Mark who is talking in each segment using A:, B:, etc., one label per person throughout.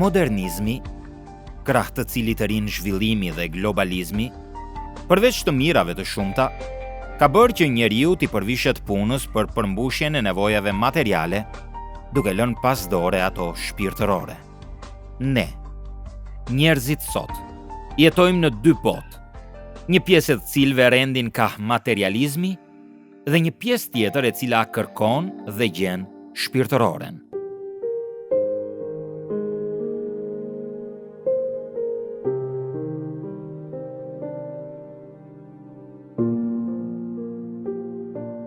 A: Modernizmi, krah të cilit të rinë zhvillimi dhe globalizmi, përveç të mirave të shumta, ka bërë që njeriu t'i përvishet punës për përmbushjen e nevojave materiale, duke lënë pas dore ato shpirtërore. Ne, njerëzit sot, jetojmë në dy botë, një pjesë e cilve rendin ka materializmi dhe një pjesë tjetër e cila kërkon dhe gjen shpirtëroren.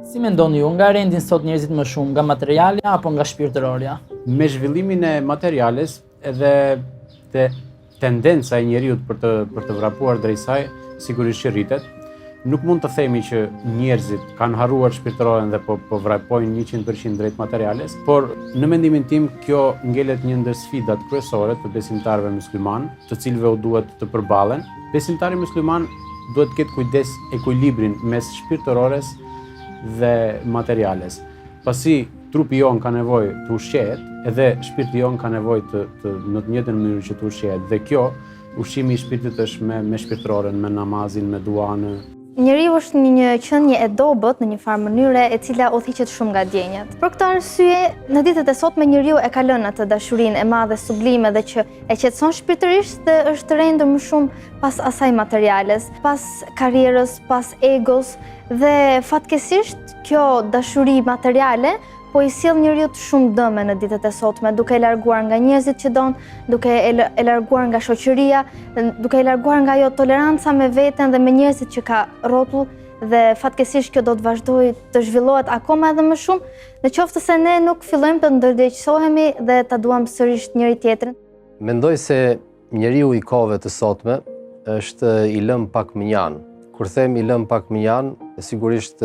B: Si mendoni ju, nga rendin sot njerëzit më shumë, nga materialja apo nga shpirtërorja?
C: Me zhvillimin e materiales edhe tendenca e njeriut për të vrapuar drejt saj, sigurisht që rritet. Nuk mund të themi që njerëzit kanë harruar shpirtëroren dhe po vrapojnë 100% drejt materiales, por në mendimin tim kjo ngelet një ndër sfidat kryesore të besimtarëve musliman, të cilëve u duhet të përballen. Besimtari musliman duhet të ketë kujdes ekuilibrin mes shpirtërores dhe materiales. Pasi trupi jon ka nevojë të ushqehet, edhe shpirti jon ka nevojë në të njëjtën mënyrë që të ushqehet. Dhe kjo, ushqimi i shpirtit është me shpirtëroren, me namazin, me duan.
D: Njeriu është një qenie e dobët në një farë mënyre e cila udhëhiqet shumë nga djenjat. Për këtë arsye, në ditët e sotme njeriu e ka lënë atë dashurinë e madhe sublime dhe që e qetëson shpirtërisht dhe është rendur më shumë pas asaj materiales, pas karrierës, pas egos dhe fatkeqësisht kjo dashuri materiale po i sjell njeriu shumë dëme në ditët e sotme, duke e larguar nga njerëzit që don, duke e larguar nga shoqëria, duke e larguar nga ajo toleranca me veten dhe me njerëzit që ka rrotull dhe fatkeqësisht kjo do të vazhdojë të zhvillohet akoma edhe më shumë, në qoftë se ne nuk fillojmë të ndërgjegjësohemi dhe ta duam sërish njëri tjetrin.
E: Mendoj se njeriu i kohëve të sotme është i lëm pak mënjan. Kur them i lëm pak mënjan, sigurisht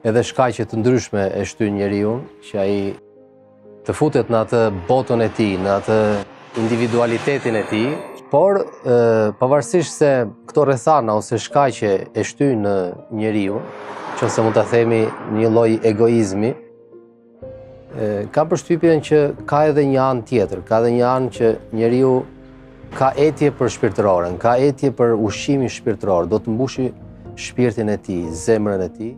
E: edhe shkaqe të ndryshme e shtyn njeriu, që ai të futet në atë botën e tij, në atë individualitetin e tij, por pavarësisht se këto rrethana ose shkaqe e shtyn në njeriu, nëse mund ta themi një lloj egoizmi, ka përshtypjen që ka edhe një anë tjetër, ka edhe një anë që njeriu ka etje për shpirtëroren, ka etje për ushqimin shpirtëror, do të mbushi shpirtin e tij, zemrën e tij.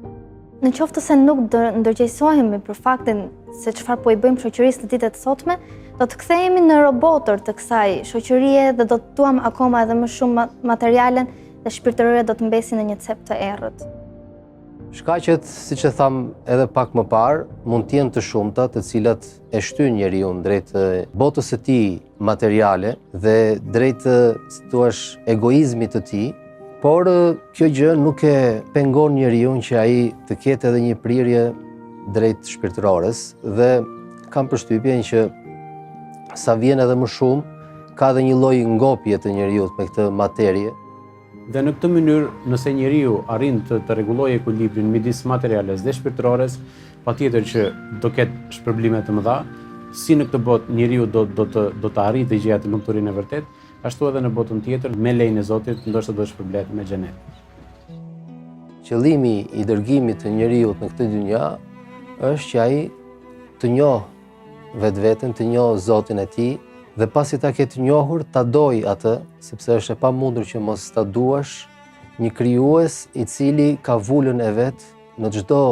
D: Në qoftë se nuk ndërgjegjësohemi për faktin se çfarë po i bëjmë shoqërisë në ditët e sotme, do të kthehemi në robotër të kësaj shoqërie dhe do të duam akoma edhe më shumë materialen dhe shpirtëroria do të mbesin në një cep të errët.
E: Shkaqet, siç e tham edhe pak më parë, mund të jenë të shumta, të cilat e shtyn njeriu drejt botës së tij materiale dhe drejt, si thua, egoizmit të tij. Por kjo gjë nuk e pengon njeriu që ai të ketë edhe një prirje drejt shpirtërores dhe kam përshtypjen që sa vjen edhe më shumë, ka edhe një lloj ngopje të njeriu me këtë materie.
C: Dhe në këtë mënyrë, nëse njeriu arrin të rregullojë ekuilibrin midis materiales dhe shpirtërores, patjetër që do ketë shpërblime të mëdha, si në këtë botë njeriu do të arrijë të gjejë atë lumturinë e vërtetë, ashtu edhe në botën tjetër, me lejen e Zotit, ndoshta do të shpërblet me xhenet.
E: Qëllimi i dërgimit të njeriu në këtë dynja është që ai të njohë vetveten, të njohë Zotin e tij, dhe pasi ta ketë njohur, ta doj atë, sepse është e pamundur që mos ta duash një krijues i cili ka vulën e vet në çdo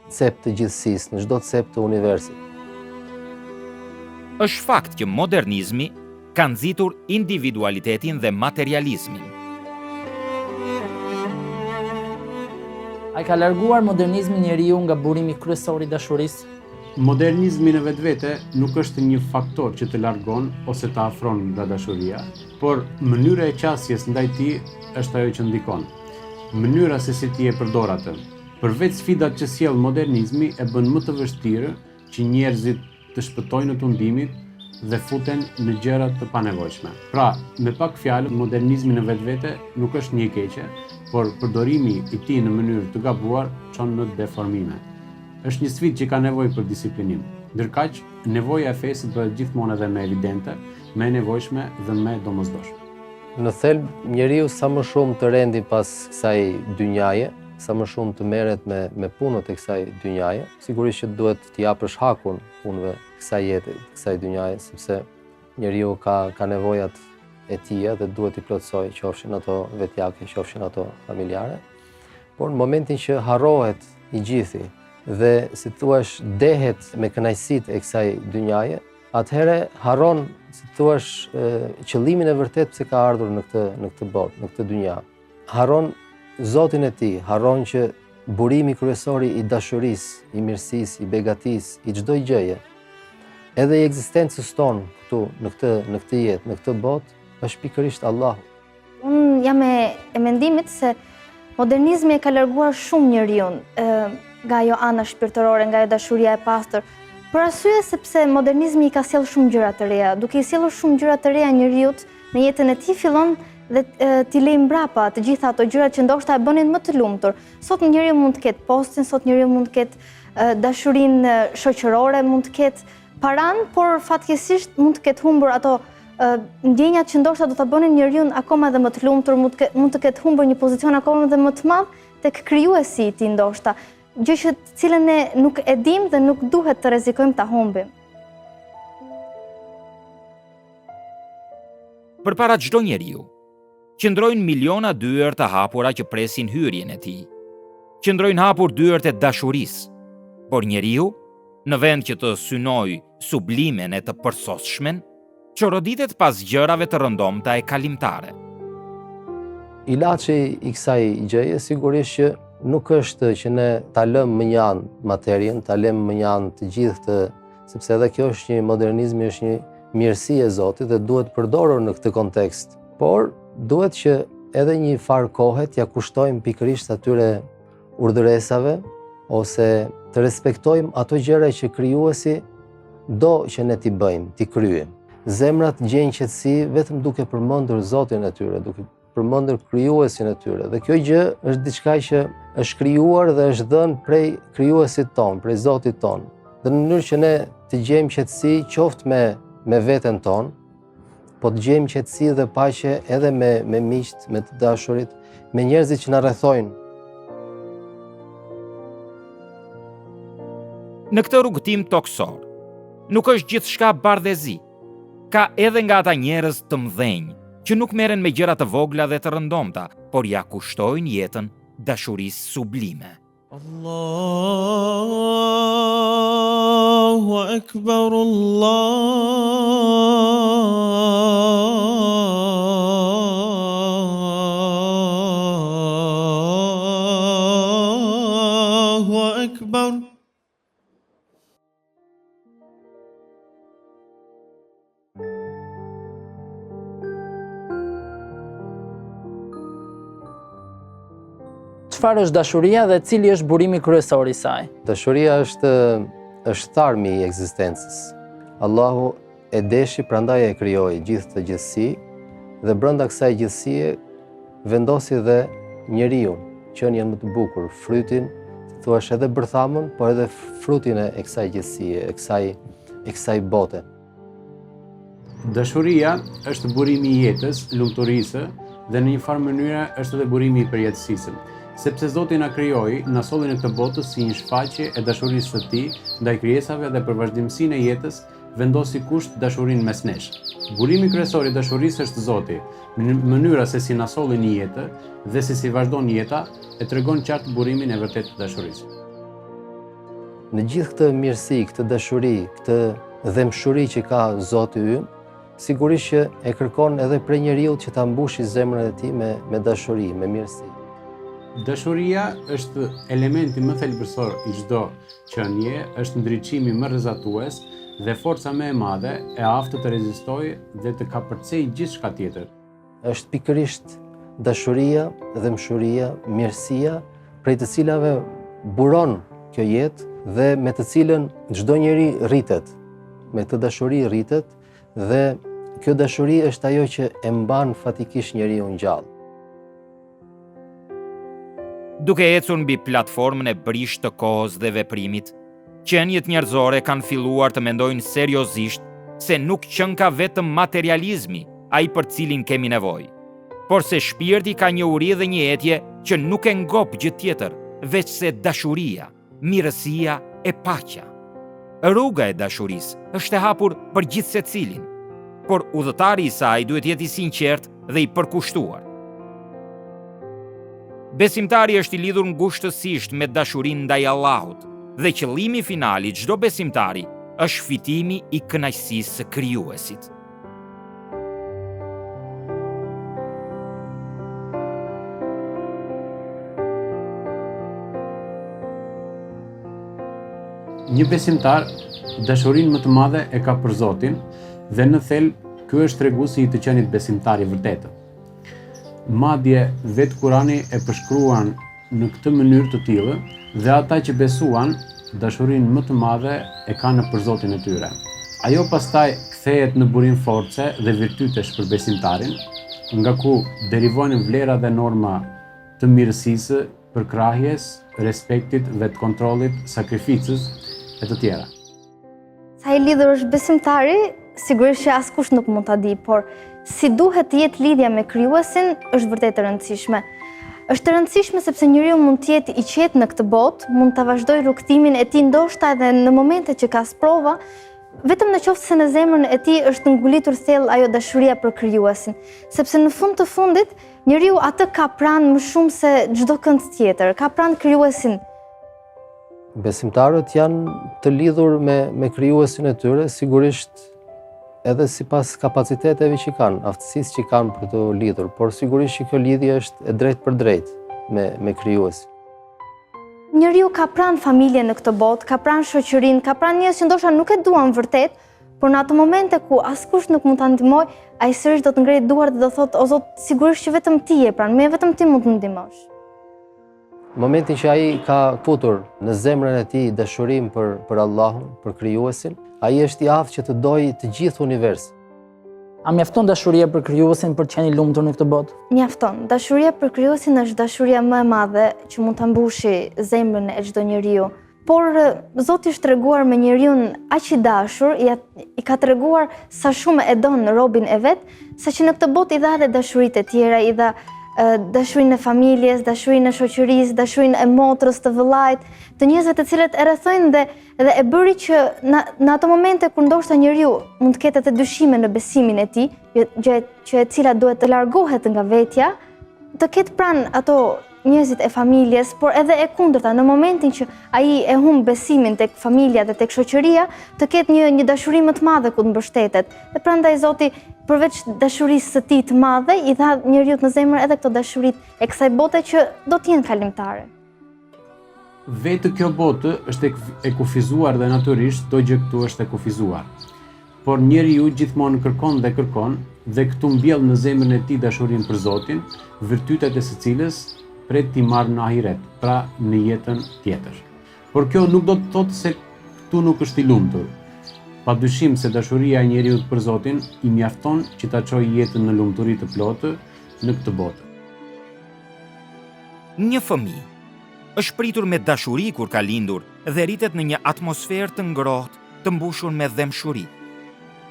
E: cep të gjithësisë, në çdo cep të universit.
A: Është fakt që modernizmi ka nxitur individualitetin dhe materializmin.
B: Ai ka larguar modernizmin njeriu nga burimi kryesor i dashurisë.
C: Modernizmi në vetvete nuk është një faktor që të largon ose të afron nga dashuria, por mënyra e qasjes ndaj tij është ajo që ndikon. Mënyra se si ti e përdor atë. Përveç sfidat që sjell modernizmi e bën më të vështirë që njerëzit të shpëtojnë në tundimit dhe futen në gjëra të panevojshme. Pra, me pak fjalë, modernizmi në vetvete nuk është një keqe, por përdorimi i tij në mënyrë të gabuar çon në deformime. Është një sfidë që ka nevojë për disiplinim. Ndërkaq, nevoja e fesë bëhet gjithmonë edhe më evidente, më e nevojshme dhe më domosdoshme.
E: Në thelb, njeriu sa më shumë të rendi pas kësaj dynjaje, sa më shumë të merret me punët e kësaj dynjaje, sigurisht që duhet t'i japësh hakun punëve kësaj jete, kësaj dynjaje, sepse njeriu ka nevojat e tija dhe duhet i plotësoj, qofshin ato vetjake, qofshin ato familjare. Por në momentin që harrohet i gjithi dhe si thuash dehet me kënaqësitë e kësaj dynjaje, atëherë harron si thuash qëllimin e vërtet pse ka ardhur në këtë botë, në këtë dynja. Harron Zotin e tij, harron që burimi kryesori i dashurisë, i mirësisë, i begatisë, i çdo gjëje, edhe i ekzistencës tonë këtu në këtë jetë, në këtë botë, është pikërisht Allahu.
D: Unë jam e mendimit se modernizmi e ka larguar shumë njeriu nga ajo ana shpirtërore, nga ajo dashuria e pastër. Për arsye sepse modernizmi i ka sjellë shumë gjëra të reja. Duke i sjellur shumë gjëra të reja njeriu në jetën e tij fillon dhe t'i lej mbrapa të gjitha ato gjëra që ndoshta e bënin më të lumtur. Sot njeriu mund të ketë postin, sot njeriu mund të ketë dashurinë shoqërore, mund të ketë paran, por fatkeqësisht mund të ketë humbur ato ndjenjat që ndoshta do ta bënin njeriu akoma edhe më të lumtur, mund të ketë humbur një pozicion akoma edhe më të madh tek krijuesi i tij ndoshta. Gjë që cilën ne nuk e dim dhe nuk duhet të rrezikojmë ta humbim.
A: Përpara çdo njeriu, qëndrojnë miliona dyer të hapura që presin hyrjen e tij. Qëndrojnë hapur dyert e dashurisë, por njeriu, në vend që të synoj sublimen e të përsoshmen, çoroditet pas gjërave të rëndomta e kalimtare.
E: Ilaçi i kësaj gjëje sigurisht që nuk është që ne ta lëmë më njanë materjen, ta lëmë më njanë të gjithë sepse edhe kjo është një modernizmi, është një mirësi e Zotit dhe duhet përdorur në këtë kontekst. Por duhet që edhe një farë kohe t'ja kushtojmë pikërisht atyre urdhëresave ose të respektojmë ato gjëra që krijuesi do që ne t'i bëjmë, t'i kryejmë. Zemrat gjejnë qetësi vetëm duke përmendur Zotin e tyre, duke përmendur krijuesin e tyre. Dhe kjo gjë është diçka që është krijuar dhe është dhënë prej krijuesit ton, prej Zotit ton. Dhe në mënyrë që ne të gjejmë qetësi qoftë me veten ton, po të gjejmë qetësi dhe paqe edhe me miqt, me të dashurit, me njerëzit që na rrethojnë.
A: Në këtë rrugëtim toksor, nuk është gjithçka bardhëzi. Ka edhe nga ata njerëz të mëdhenj, që nuk merren me gjëra të vogla dhe të rëndomta, por ja kushtojnë jetën dashurisë sublime.
F: Allahu Akbar, Allahu Akbar.
B: Çfarë është dashuria dhe cili është burimi kryesor i saj?
E: Dashuria është tharmi i ekzistencës. Allahu e deshi, prandaj e krijoi gjithë të gjithësi dhe brenda kësaj gjithësie vendosi dhe njeriu, qenien më të bukur, frytin, thuash edhe bërthamën, por edhe frutin e kësaj gjithësie, e kësaj bote.
C: Dashuria është burimi i jetës, lumturisë dhe në një farë mënyrë është edhe burimi i përjetësisë. Sepse Zoti na krijoi, na solli në këtë botë si një shfaqje e dashurisë së Tij ndaj krijesave dhe për vazhdimsinë e jetës vendosi kusht dashurinë mes nesh. Burimi kryesor i dashurisë është Zoti. Mënyra se si na solli në jetë dhe se si vazhdon jeta e tregon qartë burimin e vërtetë të dashurisë.
E: Në gjithë këtë mirësi, këtë dashuri, këtë dhemshuri që ka Zoti ynë, sigurisht që e kërkon edhe prej njeriu që ta mbushë zemrën e tij me dashuri, me mirësi.
C: Dashuria është elementi më thelbësor i çdo qenie, është ndriçimi më rrezatues dhe forca më e madhe e aftë të rezistojë dhe të kapërcejë gjithçka tjetër.
E: Është pikërisht dashuria, dhemshuria, mirësia, prej të cilave buron kjo jetë dhe me të cilën çdo njeri rritet. Me këtë dashuri rritet dhe kjo dashuri është ajo që e mban fatikisht njeriu ngjallë.
A: Duke ecur mbi platformën e brisht të kohës dhe veprimit, qenjet njerëzore kanë filluar të mendojnë seriozisht se nuk qënë ka vetëm materializmi ai për cilin kemi nevojë, por se shpirti ka një uri dhe një etje që nuk e ngop gjë tjetër, veç se dashuria, mirësia e paqja. Rruga e dashurisë është e hapur për gjithë secilin. por udhëtari i saj duhet jetë i sinqert dhe i përkushtuar. Besimtari është i lidhur ngushtësisht me dashurinë ndaj Allahut, dhe qëllimi final i çdo besimtari është fitimi i kënaqësisë së krijuesit.
C: Një besimtar dashurinë më të madhe e ka për Zotin dhe në thelb ky është treguesi i të qenit besimtar i vërtetë. Madje vetë Kurani e përshkruan në këtë mënyrë të tillë dhe ata që besuan dashurinë më të madhe e kanë për Zotin e tyre. Ajo pastaj kthehet në burim force dhe virtytesh për besimtarin, nga ku derivojnë vlera dhe norma të mirësisë, përkrahjes, respektit, vetkontrollit, sakrificës e të tjera.
D: Sa i lidhur është besimtari, sigurisht që askush nuk mund ta di, por si duhet të jetë lidhja me krijuesin është vërtet e rëndësishme. Është e rëndësishme sepse njeriu mund të jetë i qetë në këtë botë, mund ta vazhdojë rrugtimin e tij ndoshta edhe në momente që ka sprova, vetëm në qoftë se në zemrën e tij është ngulitur thellë ajo dashuria për krijuesin, sepse në fund të fundit njeriu atë ka pranë më shumë se çdo kënd tjetër, ka pranë krijuesin.
E: Besimtarët janë të lidhur me krijuesin e tyre, sigurisht edhe sipas kapaciteteve që kanë, aftësisë që kanë për të lidhur, por sigurisht që kjo lidhje është e drejtë për drejtë me krijuesin.
D: Njeriu ka pranë familjen në këtë botë, ka pranë shoqërinë, ka pranë njerëz që ndoshta nuk e duan vërtet, por në ato momente ku askush nuk mund ta ndihmojë, ai sërish do të ngrej duart dhe do thotë, o Zot, sigurisht që vetëm ti je pranë, me vetëm ti mund të ndihmosh.
E: Momentin që ai ka futur në zemrën e tij dashurinë për Allahun, për krijuesin, ai është i aftë që të dojë të gjithë universin.
B: A mjafton dashuria për krijuesin për të qenë i lumtur në këtë botë?
D: Mjafton. Dashuria për krijuesin është dashuria më e madhe që mund ta mbushi zemrën e çdo njeriu. Por Zoti është treguar me njeriu aq i dashur, i ka treguar sa shumë e don robin e vet, saqë në këtë botë i dha edhe dashuritë e tjera, i dha dashurinë e familjes, dashurinë e shoqërisë, dashurinë e motrës, të vëllait, të njerëzve të cilët e rrethojnë dhe e bëri që në ato momente kur ndoshta njeriu mund të ketë të dyshime në besimin e tij, gjë që e cila duhet të largohet nga vetja, të ketë pranë ato njerëzit e familjes, por edhe e kundërta, në momentin që ai e humb besimin tek familja dhe tek shoqëria, të ketë një dashuri më të madhe ku të mbështetet. Dhe prandaj Zoti përveç dashurisë së tij të madhe, i dha njeriu në zemër edhe këto dashuritë e kësaj bote që do të jenë kalimtare.
C: Vetë kjo botë është e kufizuar dhe natyrisht çdo gjë këtu është e kufizuar. Por njeriu gjithmonë kërkon dhe këtu mbjell në zemrën e tij dashurinë për Zotin, virtytet e së cilës pret t'i marrë në ahiret, pra në jetën tjetër. Por kjo nuk do të thotë se këtu nuk është i lumtur. Padyshim se dashuria e njeriu për Zotin i mjafton që ta çojë jetën në lumturi të plotë në këtë botë.
A: Një fëmijë është pritur me dashuri kur ka lindur dhe rritet në një atmosferë të ngrohtë, të mbushur me dëmshuri.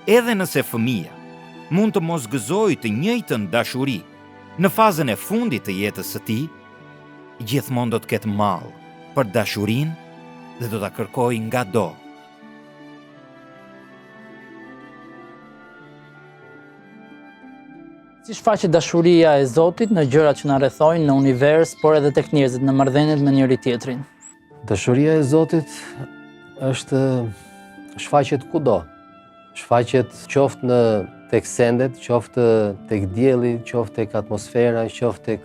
A: Edhe nëse fëmia mund të mos gëzojë të njëjtën dashuri në fazën e fundit të jetës së tij, gjithmonë do të ketë mall për dashurinë dhe do ta kërkojë ngado.
B: Si shfaqet dashuria e Zotit në gjërat që na rrethojnë në univers, por edhe tek njerëzit në marrëdhëniet me njëri tjetrin?
E: Dashuria e Zotit është shfaqet kudo. Shfaqet qoftë tek sendet, qoftë tek dielli, qoftë tek atmosfera, qoftë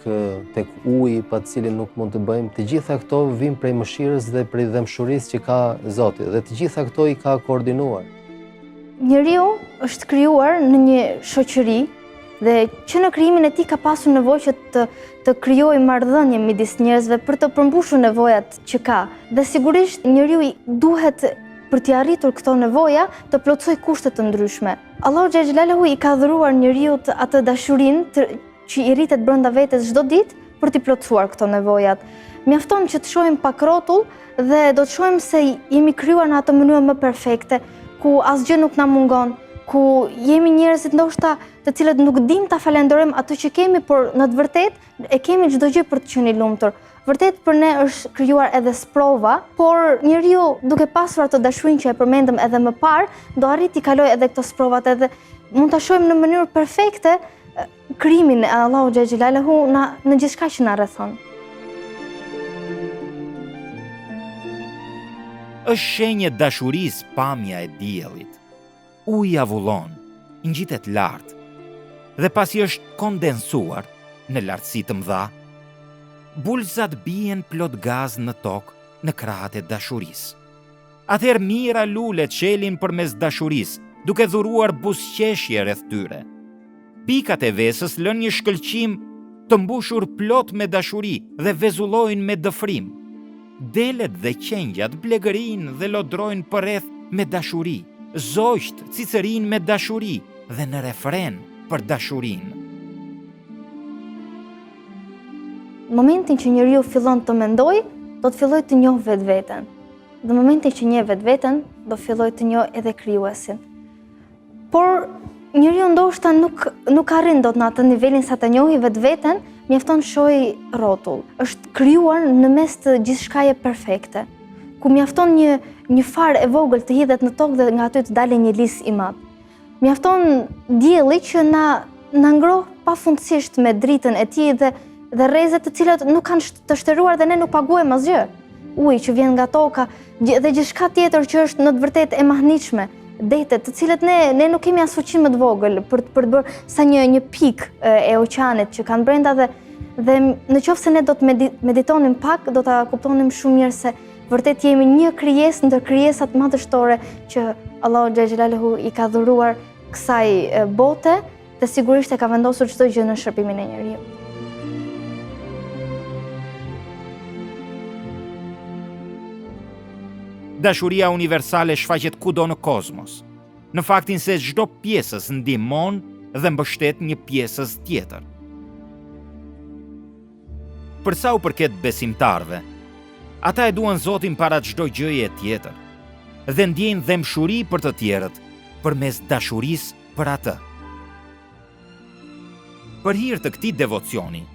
E: tek uji pa të cilin nuk mund të bëjmë. Të gjitha këto vijnë prej mëshirës dhe prej dëmshurisë që ka Zoti, dhe të gjitha këto i ka koordinuar.
D: Njeriu është krijuar në një shoqëri dhe që në krijimin e tij ka pasur nevojë që të krijojë marrëdhënie midis njerëzve për të përmbushur nevojat që ka. Dhe sigurisht njeriu duhet për t'i arritur këto nevoja të plotësoj kushte të ndryshme. Allahu xhallahu i ka dhuruar njeriut atë dashurinë që i rritet brenda vetes çdo ditë për t'i plotësuar këto nevojat. Mjafton që të shohim pak rrotull dhe do të shohim se jemi krijuar në atë mënyrë më perfekte, ku asgjë nuk na mungon, ku jemi njerëzit ndoshta të cilët nuk dim ta falenderojmë atë që kemi, por në të vërtetë e kemi çdo gjë për të qenë i lumtur. Vërtet për ne është krijuar edhe sprova, por njeriu duke pasur atë dashurinë që e përmendëm edhe më parë, do arrit t'i kalojë edhe këto sprovat, edhe mund ta shohim në mënyrë perfekte krijimin e Allahu xhallahu në gjithçka që na rrethon.
A: Është shenjë dashurisë pamja e diellit. Uji avullon, ngjitet lart, dhe pasi është kondensuar në lartësi të mëdha, bulzat bien plot gaz në tokë në krahët e dashurisë. Atëherë mira lulet çelin përmes dashurisë, duke dhuruar buzëqeshje rreth tyre. Pikat e vesës lën një shkëlqim të mbushur plot me dashuri dhe vezullojnë me dëfrim. Delet dhe qengjat blegërinë dhe lodrojnë përreth me dashuri, zogjt cicërinë me dashuri dhe në refren për dashurinë.
D: Në momentin që njeriu fillon të mendojë, do të fillojë të njohë vetveten. Në momentin që njeh vetveten, do fillojë të njohë edhe krijuesin. Por njeriu ndoshta nuk arrin dot në atë nivelin sa të njohë vetveten, mjafton shohë rrotull. Është krijuar në mes të gjithçkaje perfekte, ku mjafton një farë e vogël të hidhet në tokë dhe nga aty të dalë një lis i madh. Mjafton dielli që na ngroh pafundësisht me dritën e tij dhe rrezet të cilat nuk kanë të shtëruar dhe ne nuk paguajmë asgjë. Uji që vjen nga toka dhe gjithçka tjetër që është në të vërtetë e mahnitshme, detet të cilët ne nuk kemi as fuqi më të vogël për të bërë sa një pikë e oqeanit që kanë brenda dhe në qoftë se ne do të meditonim pak, do ta kuptonim shumë mirë se vërtet jemi një krijesë ndër krijesat madhështore që Allahu xhallahu i ka dhuruar kësaj bote dhe sigurisht e ka vendosur çdo gjë në shërbimin e njeriu.
A: Dashuria universale shfaqet kudo në kozmos, në faktin se çdo pjesës ndihmon dhe mbështet një pjesës tjetër. Për sa u përket besimtarve, ata e duan Zotin para çdo gjëje tjetër dhe ndjejnë dëmshuri për të tjerët përmes dashurisë për atë. Për hir të këtij devocioni,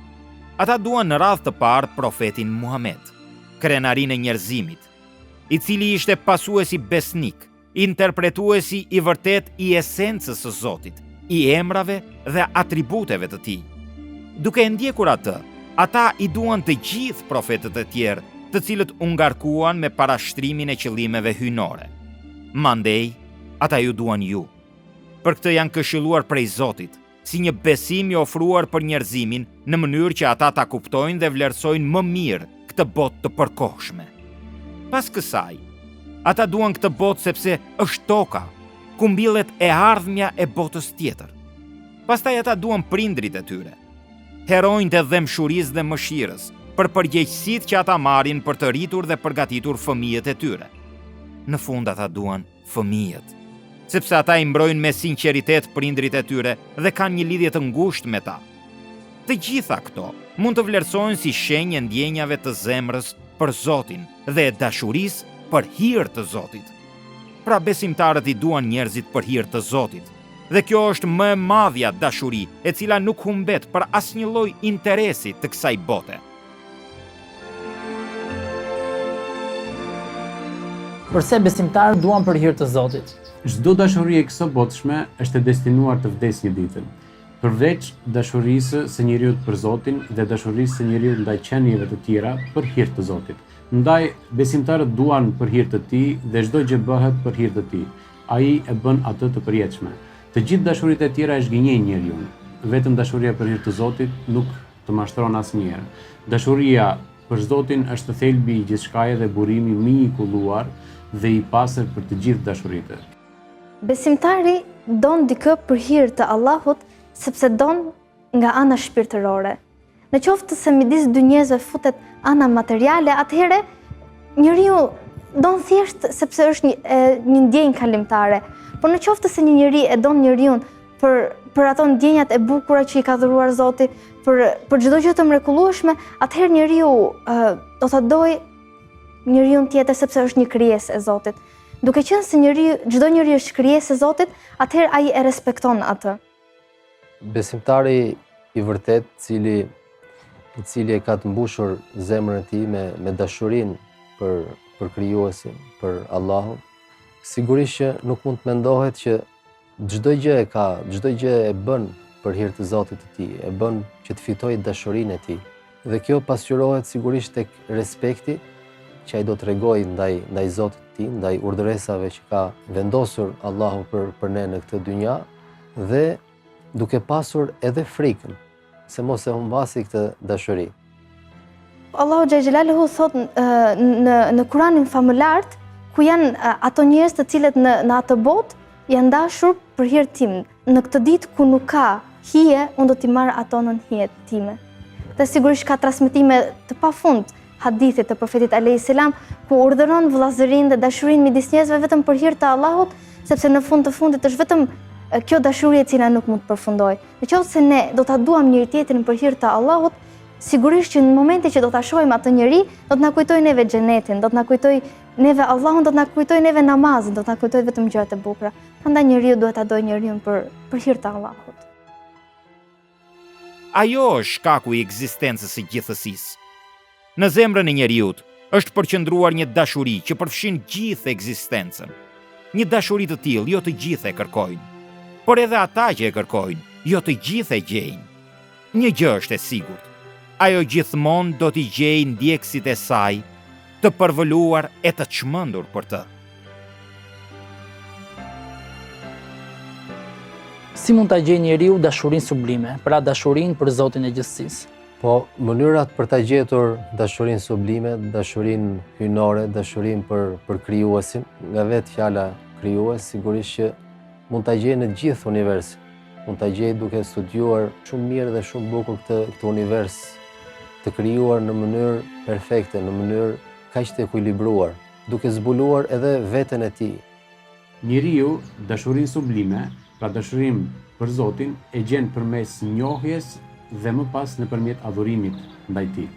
A: ata duan në radhë të parë profetin Muhammed, krenarin e njerëzimit, i cili ishte pasuesi besnik, interpretuesi i vërtet i esencës së Zotit, i emrave dhe atributeve të tij. Duke ndjekur atë, ata i duan të gjithë profetët e tjerë, të cilët u ngarkuan me parashtrimin e qëllimeve hyjnore. Mandej, ata ju duan ju. Për këtë janë këshilluar prej Zotit, si një besim i ofruar për njerëzimin në mënyrë që ata ta kuptojnë dhe vlerësojnë më mirë këtë botë të përkohshme. Pas kësaj, ata duan këtë botë sepse është toka, ku mbillet e ardhmja e botës tjetër. Pastaj ata duan prindrit e tyre, heronjtë e dëmshurisë dhe mëshirës, për përgjegjësitë që ata marrin për të rritur dhe përgatitur fëmijët e tyre. Në fund ata duan fëmijët, sepse ata i mbrojnë me sinqeritet prindrit e tyre dhe kanë një lidhje të ngushtë me ta. Të gjitha këto mund të vlerësohen si shenjë ndjenjave të zemrës për Zotin dhe e dashurisë për hir të Zotit. Pra besimtarët i duan njerëzit për hir të Zotit, dhe kjo është më e madhja dashuri e cila nuk humbet për asnjë lloj interesi të kësaj bote.
B: Përse besimtarët duan për hir të Zotit?
C: Çdo dashuri e kësaj botëshme është e destinuar të vdesë një ditë. Përveç dashurisë së njeriut për Zotin dhe dashurisë së njeriut ndaj qenieve të tjera për hir të Zotit. Ndaj besimtarët duan për hir të tij dhe çdo gjë bëhet për hir të tij. Ai e bën atë të përjetshme. Të gjithë dashuritë e tjera e zhgënjejnë njeriu. Vetëm dashuria për hir të Zotit nuk të mashtron asnjëherë. Dashuria për Zotin është thelbi i gjithçkaje dhe burimi më i kulluar dhe i pastër për të gjithë dashuritë.
D: Besimtari don dikë për hir të Allahut sepse don nga ana shpirtërore. Në qoftë se midis dy njerëzve futet ana materiale, atëherë njeriu don thjesht sepse është një ndjenjë kalimtare. Por në qoftë se një njeri e don njeriu për ato ndjenjat e bukura që i ka dhuruar Zoti, për çdo gjë të mrekullueshme, atëherë njeriu do ta dojë njeriu tjetër sepse është një krijesë e Zotit. Duke qenë se çdo njeri është krijesë e Zotit, atëherë ai e respekton atë.
E: Besimtari i vërtet, i cili e ka të mbushur zemrën e tij me dashurinë për krijuesin, për Allahun, sigurisht që nuk mund të mendohet që çdo gjë e bën për hir të Zotit të tij, e bën që të fitojë dashurinë e tij. Dhe kjo pasqyrohet sigurisht tek respekti që ai do t'rregojë ndaj Zotit të tij, ndaj urdhëresave që ka vendosur Allahu për ne në këtë dynja, dhe duke pasur edhe frikën se mos e humbasi këtë dashuri.
D: Allahu Xhelaluhu thot në Kur'anin famëlart, ku janë ato njerëz të cilët në atë botë janë dashur për hir tim. Në këtë ditë ku nuk ka hije, unë do t'i marr ato nën hijet time. Dhe sigurisht ka transmetime të pafund hadithit të profetit alayhis salam ku urdhëron vëllazërinë dhe dashurinë midis njerëzve vetëm për hir të Allahut, sepse në fund të fundit është vetëm kjo dashuri e cila nuk mund të përfundojë. Nëse ne do ta duam njëri tjetrin për hir të Allahut, sigurisht që në momentin që do ta shohim atë njeri, do të na kujtojë neve xhenetin, do të na kujtojë neve Allahun, do të na kujtojë neve namazin, do të na kujtojë vetëm gjërat e bukura. Prandaj njeriu duhet ta dojë njeriu për hir të Allahut.
A: Ajo është shkaku i ekzistencës së gjithësisë. Në zemrën e njeriut është përqendruar një dashuri që përfshin gjithë ekzistencën. Një dashuri të tillë jo të gjithë e kërkojnë, por edhe ata që e kërkojnë, jo të gjithë e gjejnë. Një gjë është e sigurt. Ajo gjithmonë do t'i gjejë ndjekësit e saj të përvëluar e të çmendur për të.
B: Si mund ta gjejë njeriu dashurinë sublime, pra dashurinë për Zotin e gjithësisë?
E: Po, mënyrat për ta gjetur dashurinë sublime, dashurinë hyjnore, dashurinë për krijuesin, nga vetë fjala krijues, sigurisht që mund ta gjejë në gjithë universin. Mund ta gjejë duke studiuar shumë mirë dhe shumë bukur këtë univers të krijuar në mënyrë perfekte, në mënyrë kaq të ekuilibruar, duke zbuluar edhe veten e tij.
C: Njeriu dashurinë sublime, pra dashurinë për Zotin, e gjen përmes njohjes dhe më pas nëpërmjet adhurimit ndaj tij.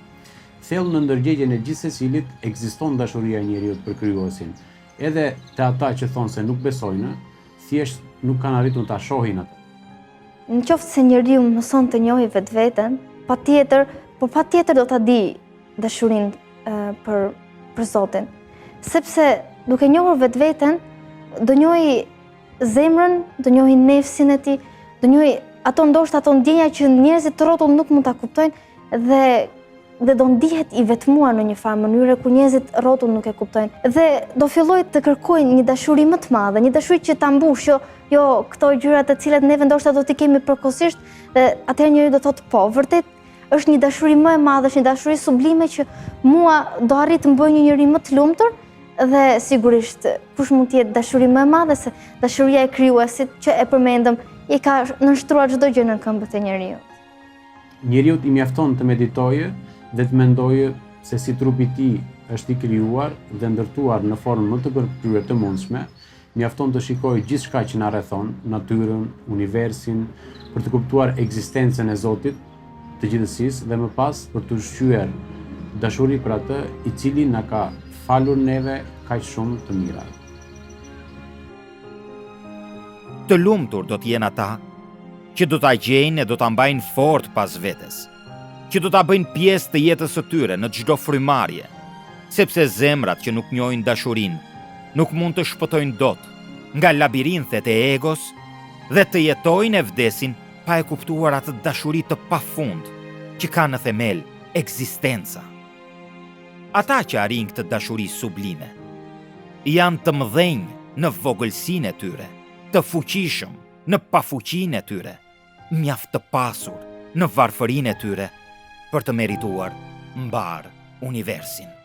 C: Thellë në ndërgjegjen e gjithë secilit ekziston dashuria e njeriu për krijuesin. Edhe te ata që thonë se nuk besojnë, thjesht nuk kanë arritur ta shohin atë.
D: Nëse se njeriu mëson të njohë vetveten, patjetër do ta di dashurinë për Zotin. Sepse duke njohur vetveten, do njohë zemrën, do njohë nefsin e tij, do njohë ato ndjenja që njerëzit të rrotull nuk mund ta kuptojnë dhe do ndihet i vetmuar në një farë mënyre ku njerëzit rrotull nuk e kuptojnë. Dhe do fillojë të kërkojnë një dashuri më të madhe, një dashuri që ta mbush, jo këto gjëra të cilat neve ndoshta do t'i kemi përkohësisht, dhe atëherë njeriu do thotë po, vërtet është një dashuri më e madhe, është një dashuri sublime që mua do arrit të më bëjë një njeri më të lumtur, dhe sigurisht kush mund të jetë dashuri më e madhe se dashuria e krijuesit që e përmendëm, i ka nënshtruar çdo gjë në këmbët e njeriu.
C: Njeriu i mjafton të meditojë dhe të mendojë se si trupi i tij është i krijuar dhe ndërtuar në formë më të përkryer të mundshme, mjafton të shikojë gjithçka që na rrethon, natyrën, universin, për të kuptuar ekzistencën e Zotit të gjithësisë dhe më pas për të ushqyer dashuri për atë i cili na ka falur neve kaq shumë të mira.
A: Të lumtur do t'jenë ata që do t'a gjejnë e do t'a mbajnë fort pas vetes, që do t'a bëjnë pjesë të jetës së tyre në çdo frymarrje, sepse zemrat që nuk njohin dashurinë nuk mund të shpëtojnë dot nga labirinthet e egos dhe të jetojnë e vdesin pa e kuptuar atë dashuri të pafund që ka në themel ekzistenca. Ata që arrin këtë dashuri sublime janë të mëdhenj në vogëlsinë e tyre, të fuqishëm në pafuqinë e tyre, mjaft të pasur në varfërinë e tyre për të merituar mbar universin.